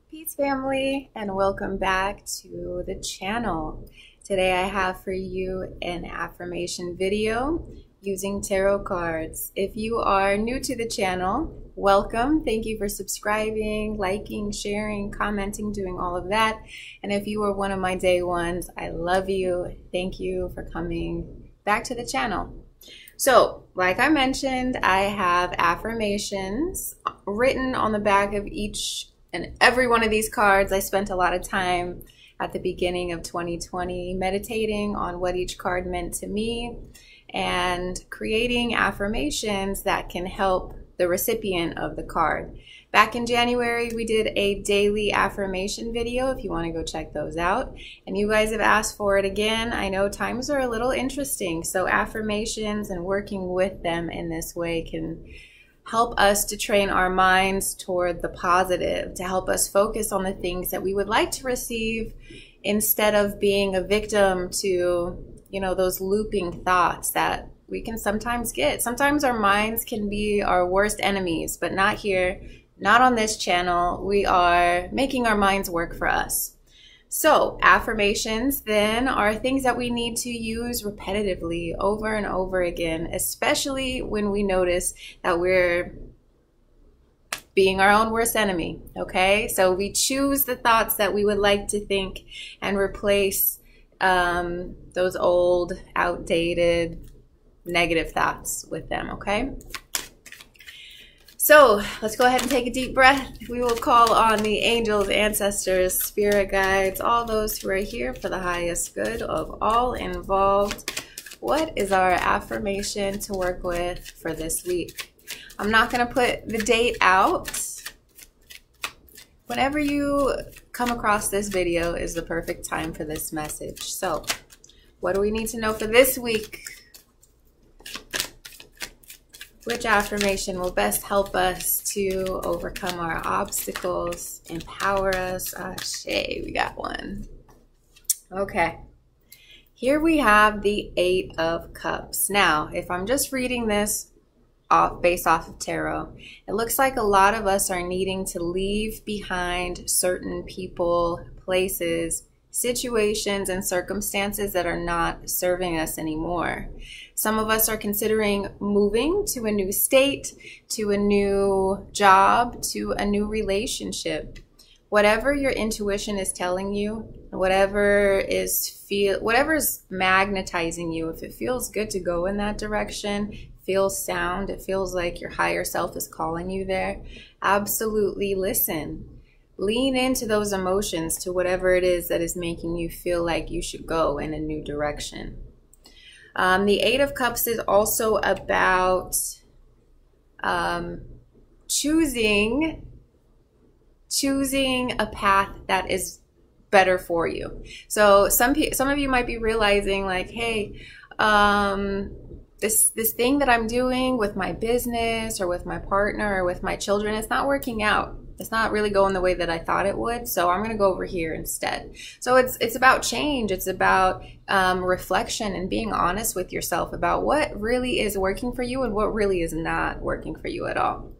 Peace family, and welcome back to the channel. Today I have for you an affirmation video using tarot cards. If you are new to the channel, welcome. Thank you for subscribing, liking, sharing, commenting, doing all of that. And if you are one of my day ones, I love you. Thank you for coming back to the channel. So, like I mentioned, I have affirmations written on the back of each and every one of these cards. I spent a lot of time at the beginning of 2020 meditating on what each card meant to me and creating affirmations that can help the recipient of the card. Back in January, we did a daily affirmation video if you want to go check those out. And you guys have asked for it again. I know times are a little interesting, so affirmations and working with them in this way can help us to train our minds toward the positive, to help us focus on the things that we would like to receive instead of being a victim to, those looping thoughts that we can sometimes get. Sometimes our minds can be our worst enemies, but not here, not on this channel. We are making our minds work for us. So affirmations then are things that we need to use repetitively over and over again, especially when we notice that we're being our own worst enemy, okay? So we choose the thoughts that we would like to think and replace those old, outdated, negative thoughts with them, okay? So let's go ahead and take a deep breath. We will call on the angels, ancestors, spirit guides, all those who are here for the highest good of all involved. What is our affirmation to work with for this week? I'm not going to put the date out. Whenever you come across this video is the perfect time for this message. So what do we need to know for this week? Which affirmation will best help us to overcome our obstacles, empower us? Shay, we got one. Okay. Here we have the Eight of Cups. Now, if I'm just reading this based off of tarot, it looks like a lot of us are needing to leave behind certain people, places, situations, and circumstances that are not serving us anymore. Some of us are considering moving to a new state, to a new job, to a new relationship. Whatever your intuition is telling you, whatever's magnetizing you, if it feels good to go in that direction, feels sound, it feels like your higher self is calling you there, absolutely listen. Lean into those emotions, to whatever it is that is making you feel like you should go in a new direction. The Eight of Cups is also about choosing a path that is better for you. So some of you might be realizing like, hey, this thing that I'm doing with my business or with my partner or with my children, it's not working out. It's not really going the way that I thought it would, so I'm going to go over here instead. So it's about change. It's about reflection and being honest with yourself about what really is working for you and what really is not working for you at all.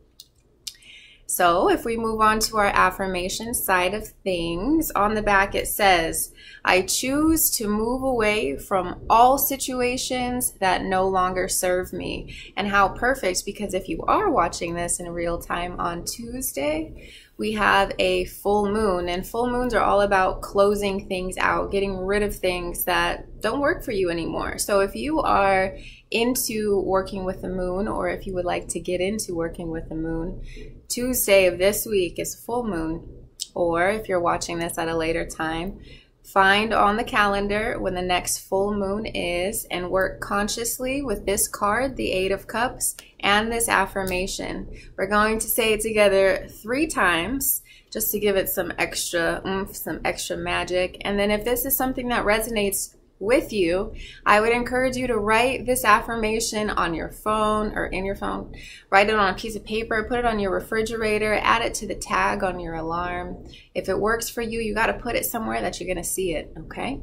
So if we move on to our affirmation side of things, on the back it says, I choose to move away from all situations that no longer serve me. And how perfect, because if you are watching this in real time on Tuesday, we have a full moon, and full moons are all about closing things out, getting rid of things that don't work for you anymore. So if you are into working with the moon, or if you would like to get into working with the moon, Tuesday of this week is full moon. Or if you're watching this at a later time, find on the calendar when the next full moon is and work consciously with this card, the Eight of Cups, and this affirmation. We're going to say it together 3 times just to give it some extra oomph, some extra magic. And then if this is something that resonates with you, I would encourage you to write this affirmation on your phone or in your phone. Write it on a piece of paper, put it on your refrigerator, add it to the tag on your alarm. If it works for you, you got to put it somewhere that you're going to see it, okay?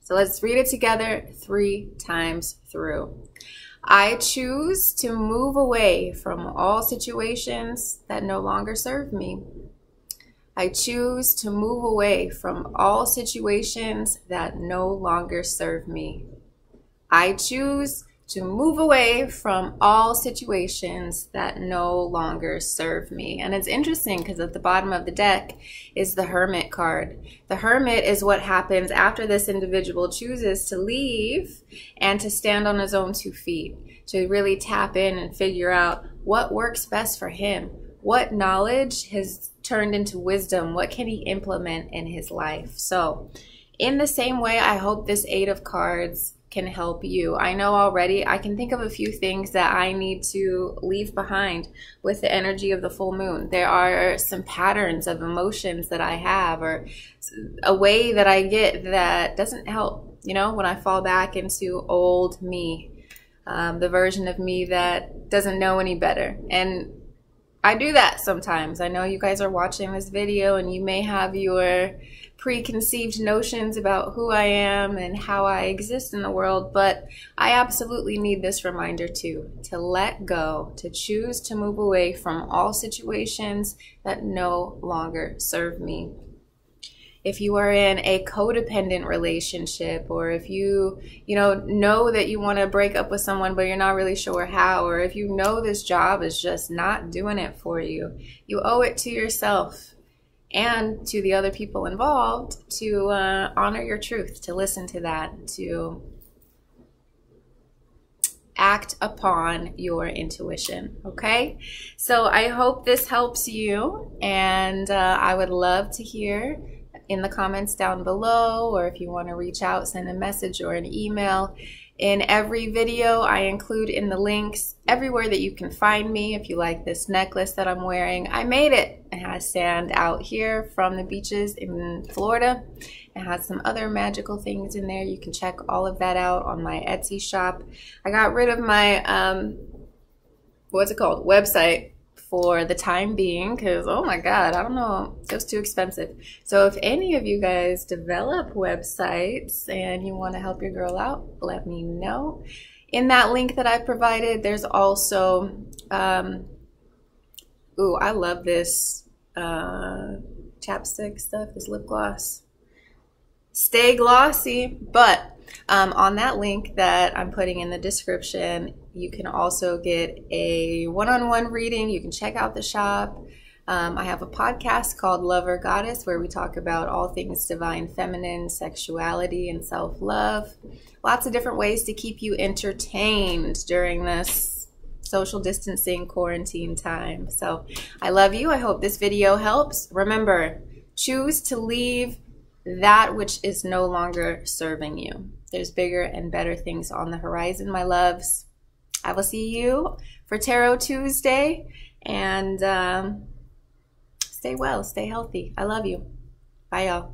So let's read it together 3 times through. I choose to move away from all situations that no longer serve me. I choose to move away from all situations that no longer serve me. I choose to move away from all situations that no longer serve me. And it's interesting because at the bottom of the deck is the Hermit card. The Hermit is what happens after this individual chooses to leave and to stand on his own 2 feet, to really tap in and figure out what works best for him, what knowledge has turned into wisdom, what can he implement in his life. So in the same way, I hope this 8 of cards can help you. I know already I can think of a few things that I need to leave behind with the energy of the full moon. There are some patterns of emotions that I have, or a way that I get that doesn't help, you know, when I fall back into old me, the version of me that doesn't know any better. And I do that sometimes. I know you guys are watching this video and you may have your preconceived notions about who I am and how I exist in the world, but I absolutely need this reminder too, to let go, to choose to move away from all situations that no longer serve me. If you are in a codependent relationship, or if you know that you want to break up with someone but you're not really sure how, or if you know this job is just not doing it for you, you owe it to yourself and to the other people involved to honor your truth, to listen to that, to act upon your intuition. Okay, so I hope this helps you, and I would love to hear in the comments down below, or if you want to reach out, send a message or an email. In every video, I include in the links everywhere that you can find me. If you like this necklace that I'm wearing, I made it. It has sand out here from the beaches in Florida. It has some other magical things in there. You can check all of that out on my Etsy shop. I got rid of my, what's it called, website for the time being, because oh my god, I don't know, it was too expensive. So if any of you guys develop websites and you want to help your girl out, let me know. In that link that I provided, there's also ooh, I love this chapstick stuff, this lip gloss. Stay glossy. But on that link that I'm putting in the description, you can also get a one-on-one reading. You can check out the shop. I have a podcast called Lover Goddess, where we talk about all things divine feminine, sexuality, and self-love. Lots of different ways to keep you entertained during this social distancing quarantine time. So I love you. I hope this video helps. Remember, choose to leave that which is no longer serving you. There's bigger and better things on the horizon, my loves. I will see you for Tarot Tuesday, and stay well, stay healthy. I love you. Bye, y'all.